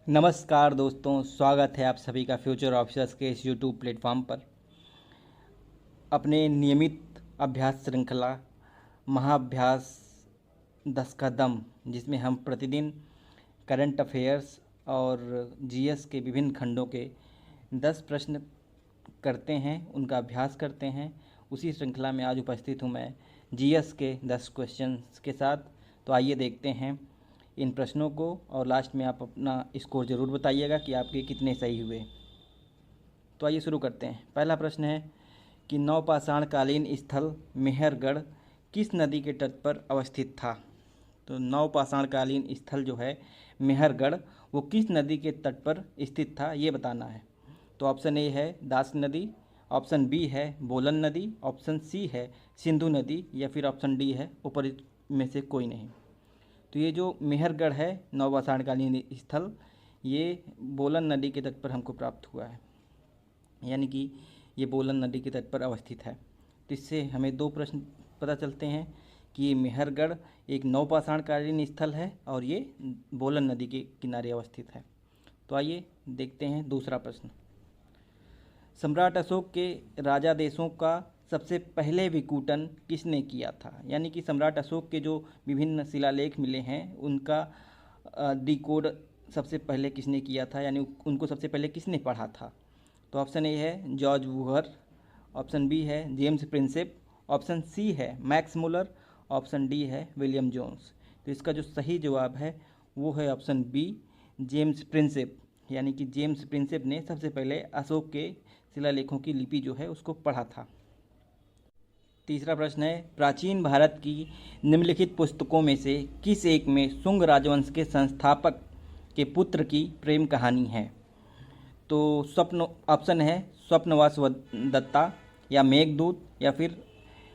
नमस्कार दोस्तों, स्वागत है आप सभी का फ्यूचर ऑफिसर्स के इस यूट्यूब प्लेटफॉर्म पर। अपने नियमित अभ्यास श्रृंखला महाअभ्यास 10 का दम, जिसमें हम प्रतिदिन करंट अफेयर्स और जीएस के विभिन्न खंडों के 10 प्रश्न करते हैं, उनका अभ्यास करते हैं। उसी श्रृंखला में आज उपस्थित हूँ मैं जीएस के 10 क्वेश्चंस के साथ। तो आइए देखते हैं इन प्रश्नों को और लास्ट में आप अपना स्कोर ज़रूर बताइएगा कि आपके कितने सही हुए। तो आइए शुरू करते हैं। पहला प्रश्न है कि नवपाषाणकालीन स्थल मेहरगढ़ किस नदी के तट पर अवस्थित था। तो नवपाषाणकालीन स्थल जो है मेहरगढ़, वो किस नदी के तट पर स्थित था ये बताना है। तो ऑप्शन ए है दास नदी, ऑप्शन बी है बोलन नदी, ऑप्शन सी है सिंधु नदी या फिर ऑप्शन डी है ऊपर में से कोई नहीं। तो ये जो मेहरगढ़ है नवपाषाणकालीन स्थल, ये बोलन नदी के तट पर हमको प्राप्त हुआ है, यानी कि ये बोलन नदी के तट पर अवस्थित है। तो इससे हमें दो प्रश्न पता चलते हैं कि ये मेहरगढ़ एक नवपाषाणकालीन स्थल है और ये बोलन नदी के किनारे अवस्थित है। तो आइए देखते हैं दूसरा प्रश्न। सम्राट अशोक के राजादेशों का सबसे पहले विकूटन किसने किया था। यानी कि सम्राट अशोक के जो विभिन्न शिलालेख मिले हैं उनका डिकोड सबसे पहले किसने किया था, यानी उनको सबसे पहले किसने पढ़ा था। तो ऑप्शन ए है जॉर्ज वूहर, ऑप्शन बी है जेम्स प्रिंसेप, ऑप्शन सी है मैक्स मुलर, ऑप्शन डी है विलियम जोन्स। तो इसका जो सही जवाब है वो है ऑप्शन बी जेम्स प्रिंसेप, यानी कि जेम्स प्रिंसेप ने सबसे पहले अशोक के शिलालेखों की लिपि जो है उसको पढ़ा था। तीसरा प्रश्न है प्राचीन भारत की निम्नलिखित पुस्तकों में से किस एक में शुंग राजवंश के संस्थापक के पुत्र की प्रेम कहानी है। तो स्वप्न ऑप्शन है स्वप्नवास दत्ता या मेघदूत या फिर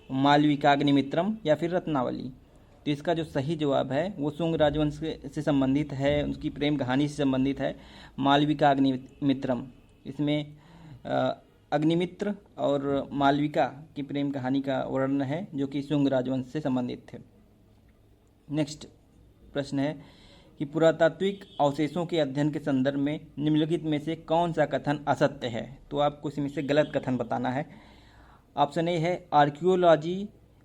मालविकाग्निमित्रम या फिर रत्नावली। तो इसका जो सही जवाब है वो शुंग राजवंश से संबंधित है, उसकी प्रेम कहानी से संबंधित है मालविकाग्निमित्रम। इसमें अग्निमित्र और मालविका की प्रेम कहानी का वर्णन है जो कि शुंग राजवंश से संबंधित थे। नेक्स्ट प्रश्न है कि पुरातात्विक अवशेषों के अध्ययन के संदर्भ में निम्नलिखित में से कौन सा कथन असत्य है। तो आपको इसमें से गलत कथन बताना है। ऑप्शन ए है आर्कियोलॉजी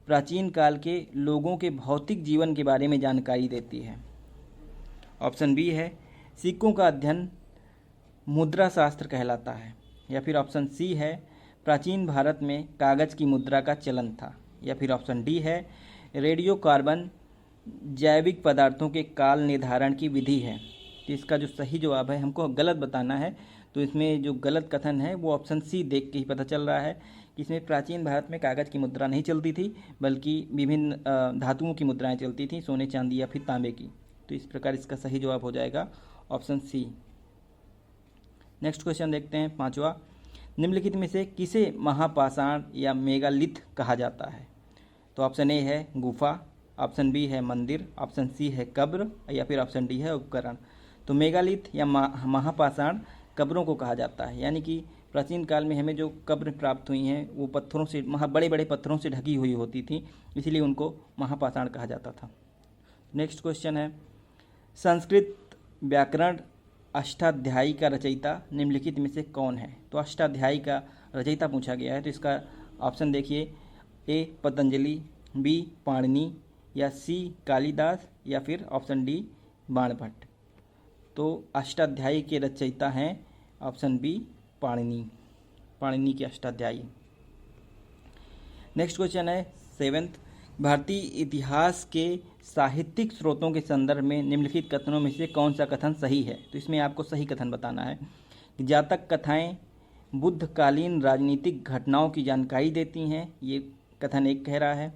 प्राचीन काल के लोगों के भौतिक जीवन के बारे में जानकारी देती है। ऑप्शन बी है सिक्कों का अध्ययन मुद्रा शास्त्र कहलाता है, या फिर ऑप्शन सी है प्राचीन भारत में कागज की मुद्रा का चलन था, या फिर ऑप्शन डी है रेडियो कार्बन जैविक पदार्थों के काल निर्धारण की विधि है। तो इसका जो सही जवाब है हमको गलत बताना है। तो इसमें जो गलत कथन है वो ऑप्शन सी देख के ही पता चल रहा है कि इसमें प्राचीन भारत में कागज की मुद्रा नहीं चलती थी, बल्कि विभिन्न धातुओं की मुद्राएं चलती थी, सोने चांदी या फिर तांबे की। तो इस प्रकार इसका सही जवाब हो जाएगा ऑप्शन सी। नेक्स्ट क्वेश्चन देखते हैं पांचवा। निम्नलिखित में से किसे महापाषाण या मेगालिथ कहा जाता है। तो ऑप्शन ए है गुफा, ऑप्शन बी है मंदिर, ऑप्शन सी है कब्र या फिर ऑप्शन डी है उपकरण। तो मेगालिथ या महापाषाण कब्रों को कहा जाता है, यानी कि प्राचीन काल में हमें जो कब्र प्राप्त हुई हैं वो पत्थरों से बड़े बड़े पत्थरों से ढकी हुई होती थी, इसीलिए उनको महापाषाण कहा जाता था। नेक्स्ट क्वेश्चन है संस्कृत व्याकरण अष्टाध्यायी का रचयिता निम्नलिखित में से कौन है। तो अष्टाध्यायी का रचयिता पूछा गया है। तो इसका ऑप्शन देखिए ए पतंजलि, बी पाणिनि या सी कालिदास या फिर ऑप्शन डी बाणभट्ट। तो अष्टाध्यायी के रचयिता हैं ऑप्शन बी पाणिनि के अष्टाध्यायी। नेक्स्ट क्वेश्चन है सेवेंथ। भारतीय इतिहास के साहित्यिक स्रोतों के संदर्भ में निम्नलिखित कथनों में से कौन सा कथन सही है। तो इसमें आपको सही कथन बताना है कि जातक कथाएं बुद्धकालीन राजनीतिक घटनाओं की जानकारी देती हैं, ये कथन एक कह रहा है।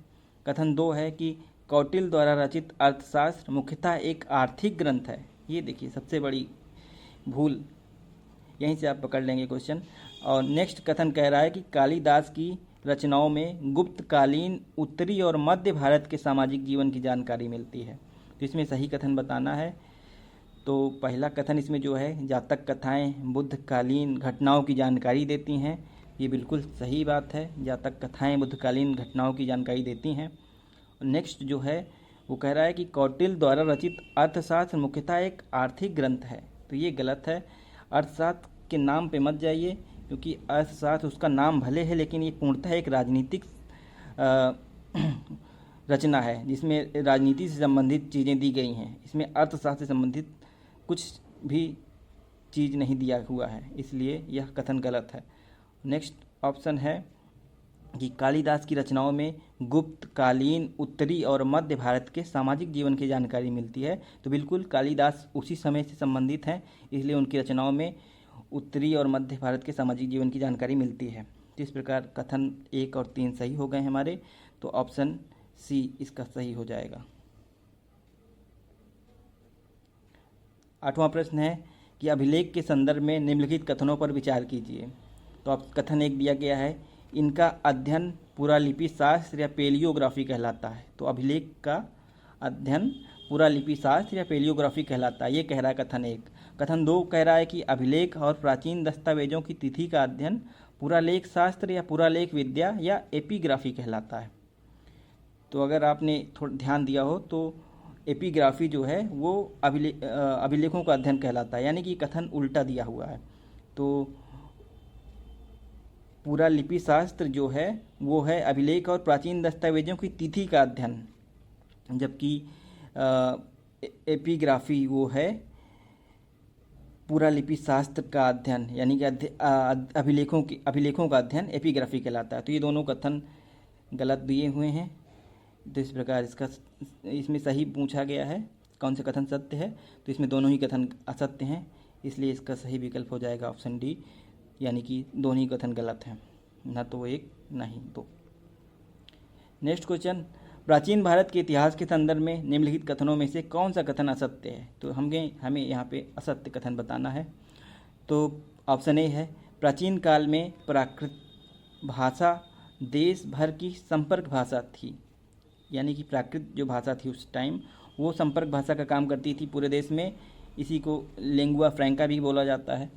कथन दो है कि कौटिल्य द्वारा रचित अर्थशास्त्र मुख्यतः एक आर्थिक ग्रंथ है। ये देखिए सबसे बड़ी भूल, यहीं से आप पकड़ लेंगे क्वेश्चन। और नेक्स्ट कथन कह रहा है कि कालिदास की रचनाओं में गुप्तकालीन उत्तरी और मध्य भारत के सामाजिक जीवन की जानकारी मिलती है। तो इसमें सही कथन बताना है। तो पहला कथन इसमें जो है जातक कथाएं बुद्धकालीन घटनाओं की जानकारी देती हैं, ये बिल्कुल सही बात है। जातक कथाएं बुद्धकालीन घटनाओं की जानकारी देती हैं। नेक्स्ट जो है वो कह रहा है कि कौटिल्य द्वारा रचित अर्थशास्त्र मुख्यतः एक आर्थिक ग्रंथ है। तो ये गलत है। अर्थशास्त्र के नाम पे मत जाइए, क्योंकि अर्थशास्त्र उसका नाम भले है लेकिन ये पूर्णतः एक राजनीतिक अ, रचना है, जिसमें राजनीति से संबंधित चीज़ें दी गई हैं। इसमें अर्थशास्त्र से संबंधित कुछ भी चीज़ नहीं दिया हुआ है, इसलिए यह कथन गलत है। नेक्स्ट ऑप्शन है कि कालिदास की रचनाओं में गुप्त कालीन उत्तरी और मध्य भारत के सामाजिक जीवन की जानकारी मिलती है। तो बिल्कुल कालिदास उसी समय से संबंधित हैं, इसलिए उनकी रचनाओं में उत्तरी और मध्य भारत के सामाजिक जीवन की जानकारी मिलती है। तो इस प्रकार कथन 1 और 3 सही हो गए हमारे, तो ऑप्शन सी इसका सही हो जाएगा। 8वां प्रश्न है कि अभिलेख के संदर्भ में निम्नलिखित कथनों पर विचार कीजिए। तो अब कथन 1 दिया गया है, इनका अध्ययन पुरालिपि शास्त्र या पेलियोग्राफी कहलाता है। तो अभिलेख का अध्ययन पुरालिपि शास्त्र या पेलियोग्राफी कहलाता है, ये कह रहा है कथन 1। कथन 2 कह रहा है कि अभिलेख और प्राचीन दस्तावेजों की तिथि का अध्ययन पुरालेख शास्त्र या पुरालेख विद्या या एपिग्राफी कहलाता है। तो अगर आपने थोड़ा ध्यान दिया हो तो एपिग्राफी जो है वो अभिलेखों का अध्ययन कहलाता है, यानी कि कथन उल्टा दिया हुआ है। तो पुरालिपि शास्त्र जो है वो है अभिलेख और प्राचीन दस्तावेजों की तिथि का अध्ययन, जबकि एपिग्राफी वो है पुरालिपि शास्त्र का अध्ययन, यानी कि अभिलेखों का अध्ययन एपिग्राफी कहलाता है। तो ये दोनों कथन गलत दिए हुए हैं। तो इस प्रकार इसमें सही पूछा गया है कौन सा कथन सत्य है, तो इसमें दोनों ही कथन असत्य हैं, इसलिए इसका सही विकल्प हो जाएगा ऑप्शन डी, यानी कि दोनों ही कथन गलत हैं, ना तो 1 ना ही 2। नेक्स्ट क्वेश्चन, प्राचीन भारत के इतिहास के संदर्भ में निम्नलिखित कथनों में से कौन सा कथन असत्य है। तो हमें यहाँ पे असत्य कथन बताना है। तो ऑप्शन ए है, प्राचीन काल में प्राकृत भाषा देश भर की संपर्क भाषा थी, यानी कि प्राकृत जो भाषा थी उस टाइम वो संपर्क भाषा का काम करती थी पूरे देश में, इसी को लिंगुआ फ्रैंका भी बोला जाता है।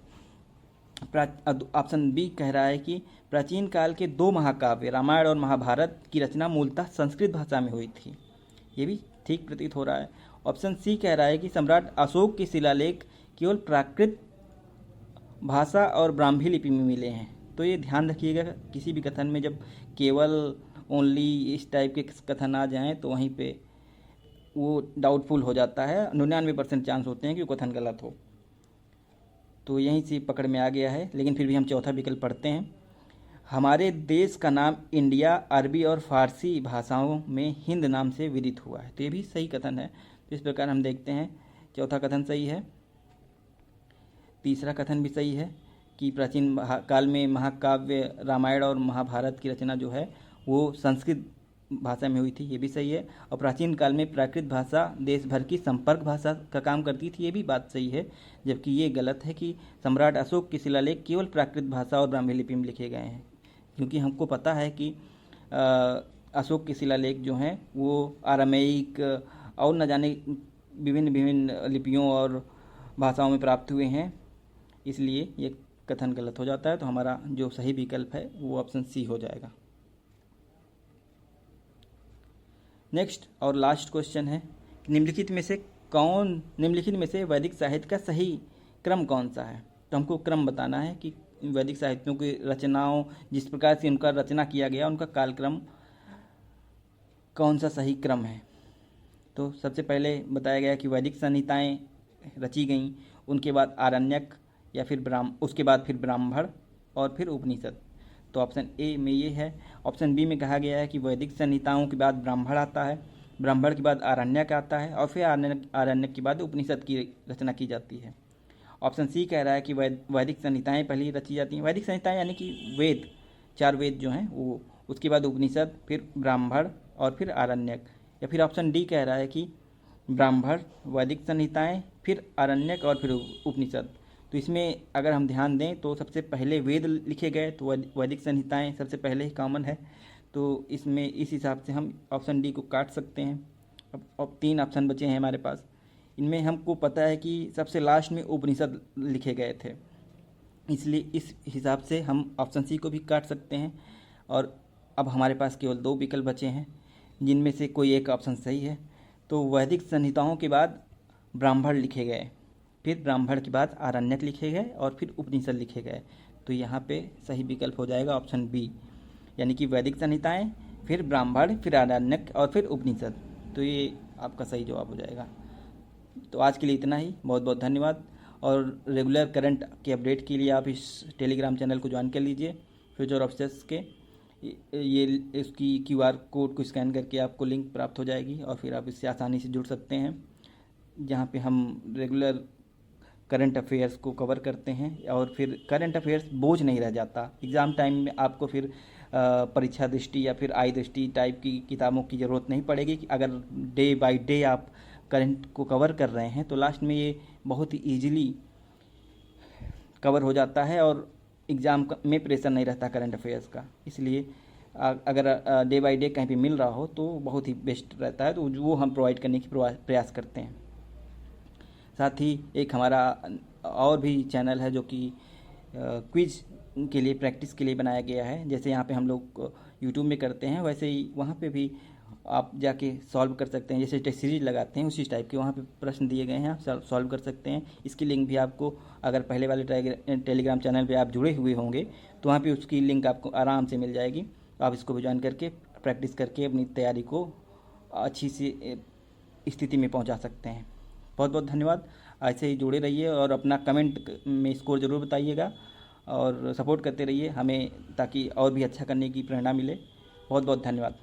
ऑप्शन बी कह रहा है कि प्राचीन काल के 2 महाकाव्य रामायण और महाभारत की रचना मूलतः संस्कृत भाषा में हुई थी, ये भी ठीक प्रतीत हो रहा है। ऑप्शन सी कह रहा है कि सम्राट अशोक के शिलालेख केवल प्राकृत भाषा और ब्राह्मी लिपि में मिले हैं। तो ये ध्यान रखिएगा, किसी भी कथन में जब केवल ओनली इस टाइप के कथन आ जाएं तो वहीं पे वो डाउटफुल हो जाता है, 99% चांस होते हैं कि वो कथन गलत हो। तो यहीं से पकड़ में आ गया है, लेकिन फिर भी हम चौथा विकल्प पढ़ते हैं। हमारे देश का नाम इंडिया अरबी और फारसी भाषाओं में हिंद नाम से विदित हुआ है। तो ये भी सही कथन है। तो इस प्रकार हम देखते हैं चौथा कथन सही है, तीसरा कथन भी सही है कि प्राचीन काल में महाकाव्य रामायण और महाभारत की रचना जो है वो संस्कृत भाषा में हुई थी, ये भी सही है। और प्राचीन काल में प्राकृत भाषा देश भर की संपर्क भाषा का काम करती थी, ये भी बात सही है। जबकि ये गलत है कि सम्राट अशोक के शिलालेख केवल प्राकृत भाषा और ब्राह्मी लिपि में लिखे गए हैं, क्योंकि हमको पता है कि अशोक के शिलालेख जो हैं वो आरामेइक और न जाने विभिन्न लिपियों और भाषाओं में प्राप्त हुए हैं, इसलिए ये कथन गलत हो जाता है। तो हमारा जो सही विकल्प है वो ऑप्शन सी हो जाएगा। नेक्स्ट और लास्ट क्वेश्चन है, निम्नलिखित में से वैदिक साहित्य का सही क्रम कौन सा है। तो हमको क्रम बताना है कि वैदिक साहित्यों की रचनाओं जिस प्रकार से उनका रचना किया गया उनका कालक्रम कौन सा सही क्रम है। तो सबसे पहले बताया गया कि वैदिक संहिताएं रची गईं, उनके बाद आरण्यक या फिर उसके बाद फिर ब्राह्मण और फिर उपनिषद। तो ऑप्शन ए में ये है। ऑप्शन बी में कहा गया है कि वैदिक संहिताओं के बाद ब्राह्मण आता है, ब्राह्मण के बाद आरण्यक आता है और फिर आरण्यक के बाद उपनिषद की रचना की जाती है। ऑप्शन सी कह रहा है कि वैदिक संहिताएं पहले रची जाती हैं। वैदिक संहिताएं यानी कि वेद, 4 वेद जो हैं वो, उसके बाद उपनिषद, फिर ब्राह्मण और फिर आरण्यक। या फिर ऑप्शन डी कह रहा है कि ब्राह्मण, वैदिक संहिताएं, फिर आरण्यक और फिर उपनिषद। तो इसमें अगर हम ध्यान दें तो सबसे पहले वेद लिखे गए, तो वैदिक संहिताएं सबसे पहले ही कॉमन है। तो इसमें इस हिसाब से हम ऑप्शन डी को काट सकते हैं। अब 3 ऑप्शन बचे हैं हमारे पास। इनमें हमको पता है कि सबसे लास्ट में उपनिषद लिखे गए थे, इसलिए इस हिसाब से हम ऑप्शन सी को भी काट सकते हैं। और अब हमारे पास केवल 2 विकल्प बचे हैं, जिनमें से कोई एक ऑप्शन सही है। तो वैदिक संहिताओं के बाद ब्राह्मण लिखे गए, फिर ब्राह्मण के बाद आरण्यक लिखे गए और फिर उपनिषद लिखे गए। तो यहाँ पे सही विकल्प हो जाएगा ऑप्शन बी, यानी कि वैदिक संहिताएं, फिर ब्राह्मण, फिर आरण्यक और फिर उपनिषद। तो ये आपका सही जवाब हो जाएगा। तो आज के लिए इतना ही, बहुत बहुत धन्यवाद। और रेगुलर करंट के अपडेट के लिए आप इस टेलीग्राम चैनल को ज्वाइन कर लीजिए, फ्यूचर ऑफिसर्स के। ये इसकी क्यूआर कोड को स्कैन करके आपको लिंक प्राप्त हो जाएगी और फिर आप इससे आसानी से जुड़ सकते हैं, जहाँ पे हम रेगुलर करंट अफेयर्स को कवर करते हैं। और फिर करंट अफेयर्स बोझ नहीं रह जाता एग्ज़ाम टाइम में। आपको फिर परीक्षा दृष्टि या फिर आई दृष्टि टाइप की किताबों की ज़रूरत नहीं पड़ेगी कि अगर डे बाय डे आप करंट को कवर कर रहे हैं तो लास्ट में ये बहुत ही ईजिली कवर हो जाता है और एग्ज़ाम में प्रेशर नहीं रहता करंट अफेयर्स का। इसलिए अगर डे बाय डे कहीं पे मिल रहा हो तो बहुत ही बेस्ट रहता है, तो वो हम प्रोवाइड करने की प्रयास करते हैं। साथ ही एक हमारा और भी चैनल है जो कि क्विज के लिए, प्रैक्टिस के लिए बनाया गया है। जैसे यहाँ पे हम लोग यूट्यूब में करते हैं, वैसे ही वहाँ पे भी आप जाके सॉल्व कर सकते हैं। जैसे टेस्ट सीरीज लगाते हैं उसी टाइप के वहाँ पे प्रश्न दिए गए हैं, आप सॉल्व कर सकते हैं। इसकी लिंक भी आपको, अगर पहले वाले टेलीग्राम चैनल पे आप जुड़े हुए होंगे तो वहाँ पे उसकी लिंक आपको आराम से मिल जाएगी। आप इसको भी ज्वाइन करके प्रैक्टिस करके अपनी तैयारी को अच्छी सी स्थिति में पहुँचा सकते हैं। बहुत बहुत धन्यवाद। ऐसे ही जुड़े रहिए और अपना कमेंट में स्कोर ज़रूर बताइएगा और सपोर्ट करते रहिए हमें, ताकि और भी अच्छा करने की प्रेरणा मिले। बहुत बहुत धन्यवाद।